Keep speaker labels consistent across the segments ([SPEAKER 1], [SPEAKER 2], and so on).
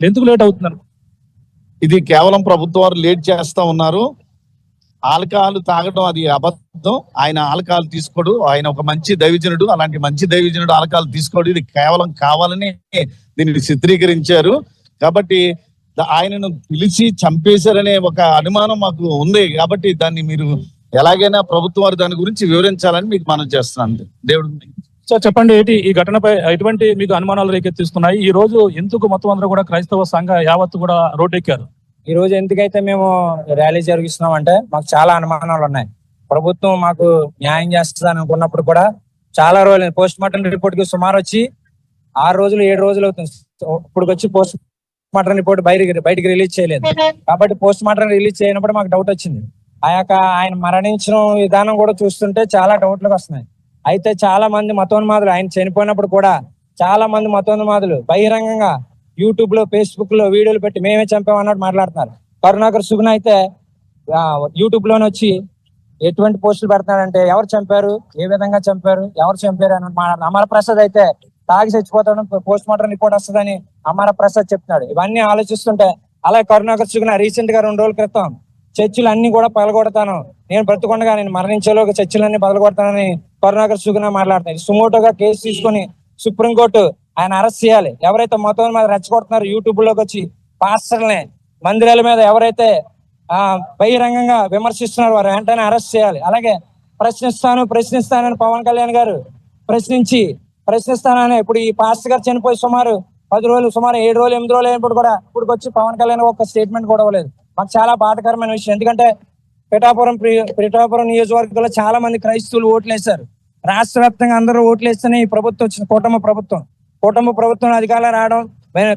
[SPEAKER 1] ఎందుకు లేట్ అవుతుంది?
[SPEAKER 2] ఇది కేవలం ప్రభుత్వం వారు లేట్ చేస్తా ఉన్నారు. ఆల్కహాల్ తాగడం అది అబద్ధం. ఆయన ఆల్కహాల్ తీసుకోడు. ఆయన ఒక మంచి దైవజనుడు. అలాంటి మంచి దైవజనుడు ఆల్కహాల్ తీసుకోడు. ఇది కేవలం కావాలని దీన్ని చిత్రీకరించారు. కాబట్టి ఆయనను పిలిచి చంపేశారనే ఒక అనుమానం మాకు ఉంది. కాబట్టి దాన్ని మీరు ఎలాగైనా ప్రభుత్వం వారు దాని గురించి వివరించాలని మీకు మనం చేస్తున్నాను. దేవుడు
[SPEAKER 1] సార్ చెప్పండి, ఏంటి ఈ ఘటనపై ఎటువంటి మీకు అనుమానాలు రేకెత్తిస్తున్నాయి? ఈ రోజు ఎందుకు మొత్తం అందరూ కూడా క్రైస్తవ సంఘ యావత్తు కూడా రోడ్డెక్కారు?
[SPEAKER 3] ఈ రోజు ఎందుకైతే మేము ర్యాలీ జరిగిస్తున్నాం అంటే మాకు చాలా అనుమానాలు ఉన్నాయి. ప్రభుత్వం మాకు న్యాయం చేస్తుందని అనుకున్నప్పుడు కూడా చాలా రోజులు పోస్ట్ మార్టం రిపోర్ట్ కి సుమారు వచ్చి 6 రోజులు 7 రోజులు అవుతుంది. ఇప్పుడు వచ్చి పోస్ట్ మార్టం రిపోర్ట్ బయటికి రిలీజ్ చేయలేదు. కాబట్టి పోస్ట్ మార్టం రిలీజ్ చేయనప్పుడు మాకు డౌట్ వచ్చింది. ఆయన మరణించిన విధానం కూడా చూస్తుంటే చాలా డౌట్లకు వస్తున్నాయి. అయితే చాలా మంది మతోన్మాదులు ఆయన చనిపోయినప్పుడు కూడా చాలా మంది మతోన్మాదులు బహిరంగంగా యూట్యూబ్ లో ఫేస్బుక్ లో వీడియోలు పెట్టి మేమే చంపామన్నట్టు మాట్లాడుతున్నారు. కరుణాకర్ సుగుణ అయితే యూట్యూబ్ లోనే వచ్చి ఎటువంటి పోస్టులు పెడతాడంటే ఎవరు చంపారు, ఏ విధంగా చంపారు, ఎవరు చంపారు అని మాట్లాడుతున్నారు. అమర ప్రసాద్ అయితే తాగి చచ్చిపోతాడు, పోస్ట్ మార్టం రిపోర్ట్ వస్తుందని అమర ప్రసాద్ చెప్తున్నాడు. ఇవన్నీ ఆలోచిస్తుంటే అలాగే కరుణాకర్ సుగుణ రీసెంట్ గా 2 రోజుల క్రితం చర్చిలు అన్ని కూడా పగలగొడతాను, నేను బ్రతుకుండగా నేను మరణించేలో చర్చిలన్నీ పగలగొడతానని కరుణాకర్ సుగుణ మాట్లాడుతున్నాడు. సుమోటోగా కేసు తీసుకొని సుప్రీంకోర్టు ఆయన అరెస్ట్ చేయాలి. ఎవరైతే మొత్తం మీద రెచ్చగొడుతున్నారు యూట్యూబ్ లోకి వచ్చి పాస్టర్లని మందిరాల మీద ఎవరైతే బహిరంగంగా విమర్శిస్తున్నారు వారు వెంటనే అరెస్ట్ చేయాలి. అలాగే ప్రశ్నిస్తానని పవన్ కళ్యాణ్ గారు ప్రశ్నిస్తానని ఇప్పుడు ఈ పాస్టర్ గారు చనిపోయి సుమారు 10 రోజులు, సుమారు 7 రోజులు 8 రోజులు అయినప్పుడు కూడా ఇప్పుడు వచ్చి పవన్ కళ్యాణ్ ఒక స్టేట్మెంట్ కూడా ఇవ్వలేదు. మాకు చాలా బాధాకరమైన విషయం. ఎందుకంటే పిఠాపురం నియోజకవర్గంలో చాలా మంది క్రైస్తవులు ఓట్లు వేశారు. రాష్ట్ర వ్యాప్తంగా అందరూ ఓట్లు వేస్తేనే ఈ ప్రభుత్వం వచ్చిన కూటమి ప్రభుత్వం అధికారంలో రావడం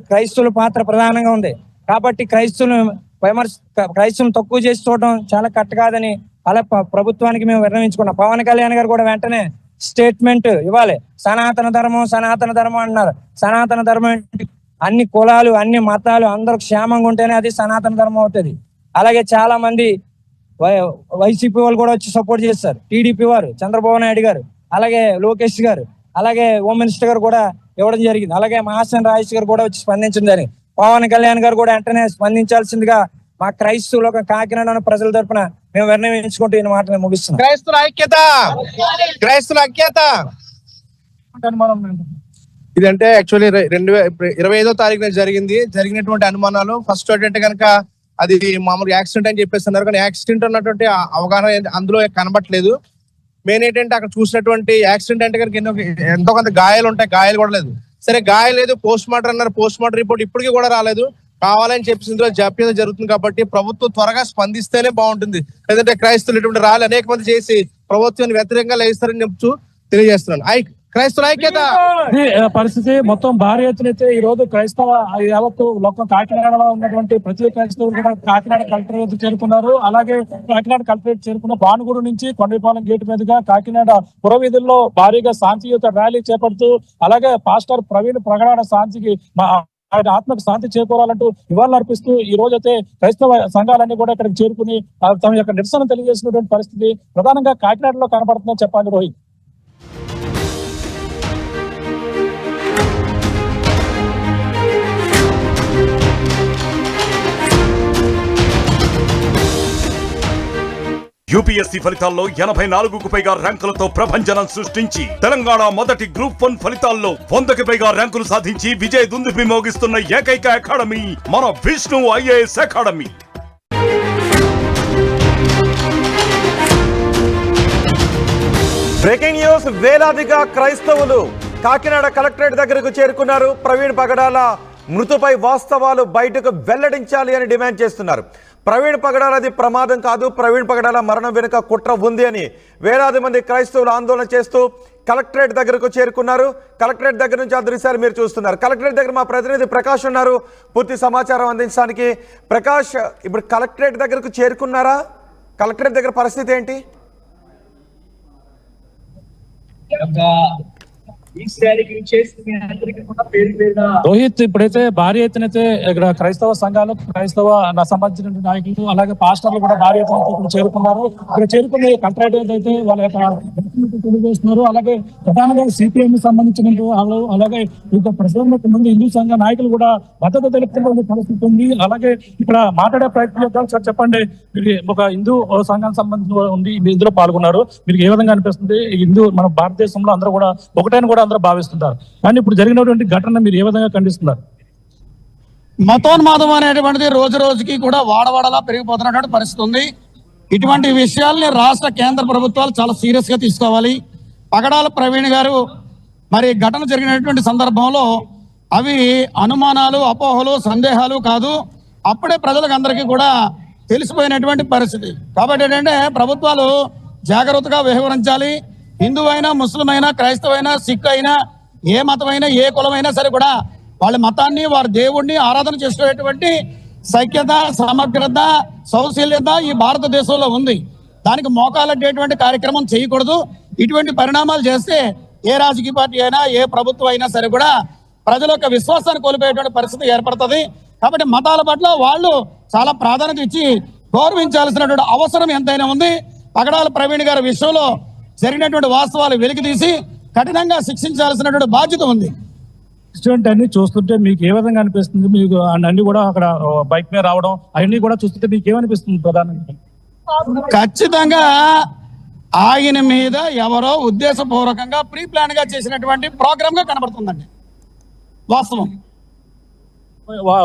[SPEAKER 3] క్రైస్తవుల పాత్ర ప్రధానంగా ఉంది. కాబట్టి క్రైస్తవులను తక్కువ చేసి చూడడం చాలా కరెక్ట్ కాదని అలా ప్రభుత్వానికి మేము విన్నవించుకున్నాం. పవన్ కళ్యాణ్ గారు కూడా వెంటనే స్టేట్మెంట్ ఇవ్వాలి. సనాతన ధర్మం అన్నారు. సనాతన ధర్మం అన్ని కులాలు, అన్ని మతాలు అందరూ క్షేమంగా ఉంటేనే అది సనాతన ధర్మం అవుతుంది. అలాగే చాలా మంది వైసీపీ వాళ్ళు కూడా వచ్చి సపోర్ట్ చేస్తారు. టీడీపీ వారు, చంద్రబాబు నాయుడు గారు, అలాగే లోకేష్ గారు, అలాగే హోమ్ మినిస్టర్ గారు కూడా ఇవ్వడం జరిగింది. అలాగే మహాసేన రాజేష్ గారు కూడా వచ్చి స్పందించడం జరిగింది. పవన్ కళ్యాణ్ గారు కూడా వెంటనే స్పందించాల్సిందిగా మా క్రైస్తవులు కాకినాడ ప్రజల తరపున మేము విన్నవించుకుంటూ ఈ మాటను ముగిస్తున్నాం.
[SPEAKER 4] క్రైస్తవుల ఐక్యత ఇదంటే యాక్చువల్లీ 2025వ తారీఖున జరిగినటువంటి అనుమానాలు. ఫస్ట్ ఏంటంటే కనుక అది మామూలు యాక్సిడెంట్ అని చెప్పేస్తున్నారు, కానీ యాక్సిడెంట్ ఉన్నటువంటి అవగాహన అందులో కనబట్టలేదు. మెయిన్ ఏంటంటే అక్కడ చూసినటువంటి యాక్సిడెంట్ అంటే కనుక ఎంతో కొంత గాయాలు ఉంటాయి, గాయాలు కూడా లేదు. సరే గాయాలు లేదు, పోస్ట్ మార్టం అన్నారు, పోస్ట్ మార్టం రిపోర్ట్ ఇప్పటికీ కూడా రాలేదు. కావాలని చెప్పేసి ఇందులో జాప్యత జరుగుతుంది. కాబట్టి ప్రభుత్వం త్వరగా స్పందిస్తేనే బాగుంటుంది. లేదంటే క్రైస్తవులు ఇటువంటి ర్యాలీ అనేక మంది చేసి ప్రభుత్వాన్ని వ్యతిరేకంగా లేస్తారని చెప్తూ తెలియజేస్తున్నాను. క్రైస్తవ ఐక్యత
[SPEAKER 1] పరిస్థితి మొత్తం భారీ ఎత్తున అయితే ఈ రోజు క్రైస్తవ యావత్తు లోకం కాకినాడలో ఉన్నటువంటి ప్రతి క్రైస్తవులు కూడా కాకినాడ కలెక్టరేట్ చేరుకున్నారు. అలాగే కాకినాడ కలెక్టరేట్ చేరుకున్న భానుగుడు నుంచి కొండపాలెం గేటు మీదుగా కాకినాడ పురవీధుల్లో భారీగా శాంతియుత ర్యాలీ చేపడుతూ అలాగే పాస్టర్ ప్రవీణ్ ప్రగడాడ శాంతికి ఆయన ఆత్మకు శాంతి చేకూరాలంటూ నివాళులు అర్పిస్తూ ఈ రోజైతే క్రైస్తవ సంఘాలన్నీ కూడా ఇక్కడికి చేరుకుని తమ యొక్క నిరసన తెలియజేసినటువంటి పరిస్థితి ప్రధానంగా కాకినాడలో కనబడుతుందని చెప్పాలి. రోహిత్.
[SPEAKER 5] యూపీఎస్సీ ఫలితాల్లో 84కు పైగా ర్యాంకులతో ప్రభంజనం సృష్టించి తెలంగాణ మొదటి గ్రూప్ 1 ఫలితాల్లో 100కి పైగా ర్యాంకులు సాధించి విజయ దుందుభి మోగిస్తున్న ఏకైక అకాడమీ మన Vishnu IAS academy.
[SPEAKER 6] Breaking news. వేలాదిగా క్రైస్తవులు కాకినాడ కలెక్టరేట్ దగ్గరకు చేరుకున్నారు. ప్రవీణ్ పగడాల మృతిపై వాస్తవాలు బయటకు వెల్లడించాలి అని డిమాండ్ చేస్తున్నారు. ప్రవీణ్ పగడాలది ప్రమాదం కాదు, ప్రవీణ్ పగడాల మరణం వెనుక కుట్ర ఉంది అని వేలాది మంది క్రైస్తవులు ఆందోళన చేస్తూ కలెక్టరేట్ దగ్గరకు చేరుకున్నారు. కలెక్టరేట్ దగ్గర నుంచి ఆ దృశ్యాలు మీరు చూస్తున్నారు. కలెక్టరేట్ దగ్గర మా ప్రతినిధి ప్రకాష్ ఉన్నారు పూర్తి సమాచారం అందించడానికి. ప్రకాష్, ఇప్పుడు కలెక్టరేట్ దగ్గరకు చేరుకున్నారా? కలెక్టరేట్ దగ్గర పరిస్థితి ఏంటి?
[SPEAKER 1] రోహిత్, ఇప్పుడైతే భారీ ఎత్తునైతే ఇక్కడ క్రైస్తవ సంఘాలు, క్రైస్తవ సంబంధించిన నాయకులు, అలాగే పాస్టర్లు కూడా భారీ ఎత్తున ఇక్కడ చేరుకున్నారు. ఇక్కడ చేరుకుని కలెక్టరేట్ అయితే వాళ్ళ యొక్క తెలియజేస్తున్నారు. అలాగే ప్రధానంగా సిపిఎం సంబంధించిన వాళ్ళు, అలాగే వివిధ ప్రజలకు మంది హిందూ సంఘ నాయకులు కూడా మద్దతు తెలుపుతున్న పరిస్థితి ఉంది. అలాగే ఇక్కడ మాట్లాడే ప్రయత్నం చేద్దాం. సార్ చెప్పండి, మీరు ఒక హిందూ సంఘానికి సంబంధించిన ఉంది, మీరు ఇందులో పాల్గొన్నారు. మీకు ఏ విధంగా అనిపిస్తుంది? హిందూ మన భారతదేశంలో అందరూ కూడా ఒకటైన కూడా అందరూ భావిస్తుంటారు, కానీ ఇప్పుడు జరిగినటువంటి ఘటన మీరు ఏ విధంగా ఖండిస్తున్నారు?
[SPEAKER 7] మతోన్మాదం అనేటువంటిది రోజు రోజుకి కూడా వాడవాడలా పెరిగిపోతున్నటువంటి పరిస్థితి ఉంది. ఇటువంటి విషయాల్ని రాష్ట్ర కేంద్ర ప్రభుత్వాలు చాలా సీరియస్ గా తీసుకోవాలి. పగడాల ప్రవీణ్ గారు మరి ఘటన జరిగినటువంటి సందర్భంలో అవి అనుమానాలు, అపోహలు, సందేహాలు కాదు, అప్పుడే ప్రజలకు అందరికీ కూడా తెలిసిపోయినటువంటి పరిస్థితి. కాబట్టి ఏంటంటే ప్రభుత్వాలు జాగ్రత్తగా వ్యవహరించాలి. హిందూ అయినా, ముస్లిం అయినా, క్రైస్తవ అయినా, సిక్ అయినా, ఏ మతమైనా, ఏ కులమైనా సరే కూడా వాళ్ళ మతాన్ని, వారి దేవుడిని ఆరాధన చేసుకునేటువంటి సైక్యత, సమగ్రత, సౌశల్యత ఈ భారతదేశంలో ఉంది. దానికి మోకాలెట్టేటువంటి కార్యక్రమం చేయకూడదు. ఇటువంటి పరిణామాలు చేస్తే ఏ రాజకీయ పార్టీ అయినా, ఏ ప్రభుత్వం అయినా సరే కూడా ప్రజల యొక్క విశ్వాసాన్ని కోల్పోయేటువంటి పరిస్థితి ఏర్పడుతుంది. కాబట్టి మతాల పట్ల వాళ్ళు చాలా ప్రాధాన్యత ఇచ్చి గౌరవించాల్సినటువంటి అవసరం ఎంతైనా ఉంది. పగడాల ప్రవీణ్ గారి విషయంలో జరిగినటువంటి వాస్తవాలు వెలికితీసి కఠినంగా శిక్షించాల్సినటువంటి బాధ్యత ఉంది.
[SPEAKER 1] ఇటువంటి అన్ని చూస్తుంటే మీకు ఏ విధంగా అనిపిస్తుంది? మీకు అన్ని కూడా అక్కడ బైక్ మీద రావడం అవన్నీ కూడా చూస్తుంటే మీకు ఏమనిపిస్తుంది? ప్రధానంగా
[SPEAKER 7] ఖచ్చితంగా ఆయన మీద ఎవరో ఉద్దేశపూర్వకంగా ప్రీ ప్లాన్ గా చేసినటువంటి ప్రోగ్రామ్ గా కనబడుతుందండి. వాస్తవం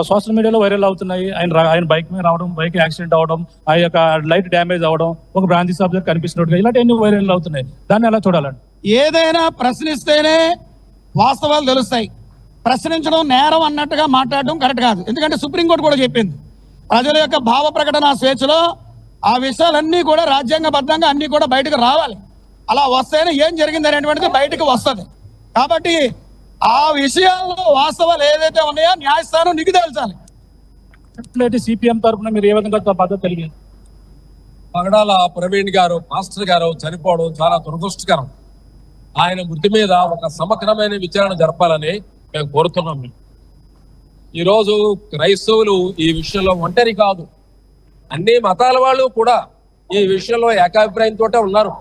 [SPEAKER 1] సోషల్ మీడియాలో వైరల్ అవుతున్నాయి. ఆయన బైక్ మీద రావడం, బైక్ యాక్సిడెంట్ అవడం, ఆ యొక్క లైట్ డ్యామేజ్ అవడం, ఒక బ్రాంచీ సబ్జెక్ట్ కనిపిస్తున్నట్టుగా ఇలాంటివన్నీ వైరల్ అవుతున్నాయి. దాన్ని ఎలా చూడాలండి?
[SPEAKER 7] ఏదైనా ప్రశ్నిస్తేనే వాస్తవాలు తెలుస్తాయి. ప్రశ్నించడం నేరం అన్నట్టుగా మాట్లాడడం కరెక్ట్ కాదు. ఎందుకంటే సుప్రీంకోర్టు కూడా చెప్పింది, ప్రజల యొక్క భావ ప్రకటన స్వేచ్ఛలో ఆ విషయాలన్నీ కూడా రాజ్యాంగబద్ధంగా అన్ని కూడా బయటకు రావాలి. అలా వస్తేనే ఏం జరిగింది అనేటువంటిది బయటకు వస్తుంది. కాబట్టి ఆ విషయాల్లో వాస్తవాలు ఏదైతే ఉన్నాయో న్యాయస్థానం నీకు తెలుసాలి.
[SPEAKER 1] సిపిఎం తరఫున మీరు ఏ విధంగా పద్ధతి తెలియదు?
[SPEAKER 8] పగడాల ప్రవీణ్ గారు, మాస్టర్ గారు చనిపోవడం చాలా దురదృష్టకరం. ఆయన మృతి మీద ఒక సమగ్రమైన విచారణ జరపాలని మేము కోరుతున్నాం. ఈరోజు క్రైస్తవులు ఈ విషయంలో ఒంటరి కాదు, అన్ని మతాల వాళ్ళు కూడా ఈ విషయంలో ఏకాభిప్రాయంతో ఉన్నారు.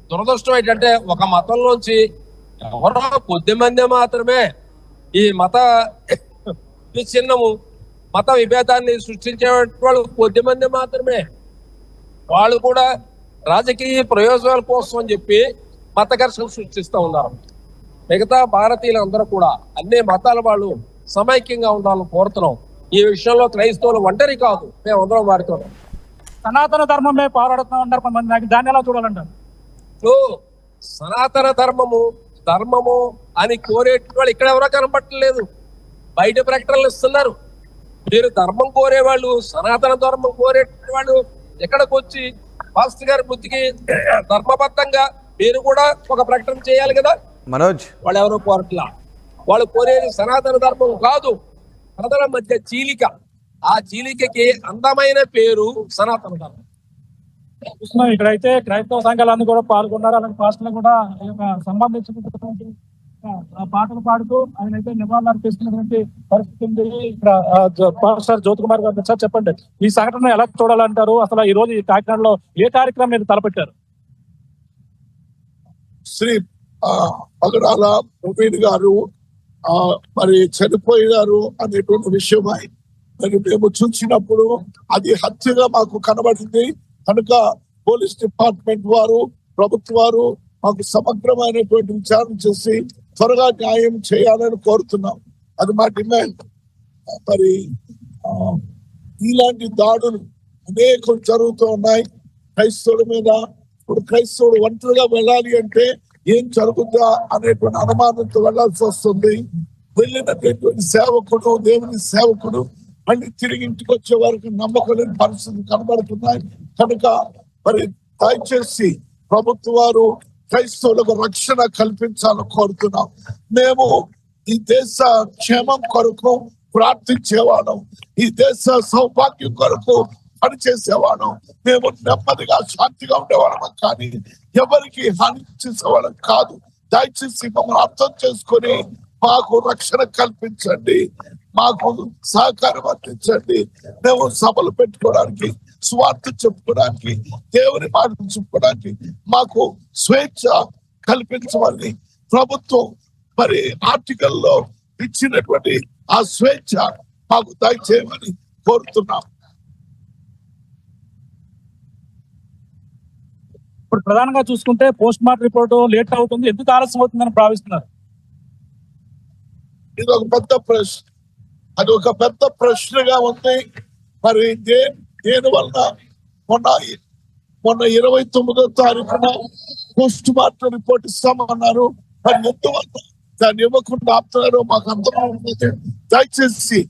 [SPEAKER 8] దురదృష్టం ఏంటంటే ఒక మతంలోంచి ఎవరో కొద్ది మంది మాత్రమే ఈ మత విచ్ఛిన్నము, మత విభేదాన్ని సృష్టించే వాళ్ళు కొద్ది మంది మాత్రమే. వాళ్ళు కూడా రాజకీయ ప్రయోజనాల కోసం అని చెప్పి మత ఘర్షణ సృష్టిస్తూ ఉన్నారు. మిగతా భారతీయులందరూ కూడా అన్ని మతాల వాళ్ళు సమైక్యంగా ఉండాలని కోరుతున్నాం. ఈ విషయంలో క్రైస్తవులు ఒంటరి కాదు, మేము అందరం వారితో.
[SPEAKER 1] సనాతన ధర్మమే పోరాడుతూ ఉంటారు కొంతమంది, దాన్ని ఎలా చూడాలంటారు?
[SPEAKER 8] సనాతన ధర్మము అని కోరే వాళ్ళు ఇక్కడ ఎవరో కనపట్టలేదు, బయట ప్రకటనలు ఇస్తున్నారు. మీరు ధర్మం కోరేవాళ్ళు, సనాతన ధర్మం కోరే వాళ్ళు ఎక్కడికి వచ్చి పాస్టర్ గారి బుద్ధికి ధర్మబద్ధంగా మీరు కూడా ఒక ప్రకటన చేయాలి కదా.
[SPEAKER 6] మనోజ్,
[SPEAKER 8] వాళ్ళు ఎవరో కోరట్లా. వాళ్ళు కోరేది సనాతన ధర్మం కాదు, ప్రజల మధ్య చీలిక. ఆ చీలికకి అందమైన పేరు సనాతన ధర్మం.
[SPEAKER 1] ఇక్కడైతే క్రైస్తవ సంఘాలన్నీ కూడా పాల్గొన్నారు. అలాగే పాస్టర్లు కూడా ఈ యొక్క సంబంధించినటువంటి పాటలు పాడుతూ ఆయన అయితే నివాళులు అర్పిస్తున్నటువంటి పరిస్థితి ఉంది. ఇక్కడ పాస్టర్ జ్యోతి కుమార్ గారు, సార్ చెప్పండి, ఈ సంఘటన ఎలా చూడాలంటారు? అసలు ఈ రోజు ఈ కాకినాడలో ఏ కార్యక్రమం మీరు తలపెట్టారు?
[SPEAKER 9] శ్రీ పగడాల ప్రవీణ్ గారు మరి చనిపోయినారు అనేటువంటి విషయమై మరి మేము చూసినప్పుడు అది హత్యగా మాకు కనబడింది. కనుక పోలీస్ డిపార్ట్మెంట్ వారు, ప్రభుత్వ వారు మాకు సమగ్రమైనటువంటి విచారణ చేసి త్వరగా న్యాయం చేయాలని కోరుతున్నాం. అది మా డిమాండ్. మరి ఇలాంటి దాడులు అనేకం జరుగుతూ ఉన్నాయి క్రైస్తవుల మీద. ఇప్పుడు క్రైస్తవుడు ఒంటరిగా వెళ్ళాలి అంటే ఏం జరుగుతుందా అనేటువంటి అనుమానంతో వెళ్లాల్సి వస్తుంది. వెళ్ళినటువంటి సేవకుడు, దేవుని సేవకుడు మళ్ళీ తిరిగి ఇంటికి వచ్చే వరకు నమ్మకం లేని పరిస్థితులు కనబడుతున్నాయి. కనుక మరి దయచేసి ప్రభుత్వ వారు క్రైస్తవులకు రక్షణ కల్పించాలని కోరుతున్నాం. మేము ఈ దేశ క్షేమం కొరకు ప్రార్థించేవాళ్ళం, ఈ దేశ సౌభాగ్యం కొరకు పనిచేసేవాళ్ళం. మేము నెమ్మదిగా శాంతిగా ఉండేవాళ్ళం, కానీ ఎవరికి హాని చేసేవాళ్ళం కాదు. దయచేసి మమ్మల్ని అర్థం చేసుకొని మాకు రక్షణ కల్పించండి, మాకు సహకారం అందించండి. మేము సభలు పెట్టుకోవడానికి, స్వార్థ చెప్పుకోవడానికి, దేవుని మాటలు చెప్పుకోవడానికి మాకు స్వేచ్ఛ కల్పించమని ప్రభుత్వం మరి ఆర్టికల్లో ఇచ్చినటువంటి ఆ స్వేచ్ఛ మాకు దయచేయమని కోరుతున్నాం.
[SPEAKER 1] ఇప్పుడు ప్రధానంగా చూసుకుంటే పోస్ట్ మార్టం రిపోర్ట్ లేట్ అవుతుంది, ఎందుకు ఆలస్యం అవుతుందని భావిస్తున్నారు?
[SPEAKER 9] ఇది ఒక పెద్ద ప్రశ్న, అది ఒక పెద్ద ప్రశ్నగా ఉంది. మరి దేని వల్ల మొన్న 29వ తారీఖున పోస్ట్ మార్టం రిపోర్ట్ ఇస్తామన్నారు. మరి ఎందువల్ల దాన్ని ఇవ్వకుండా ఆపుతున్నారో మాకు అర్థం. దయచేసి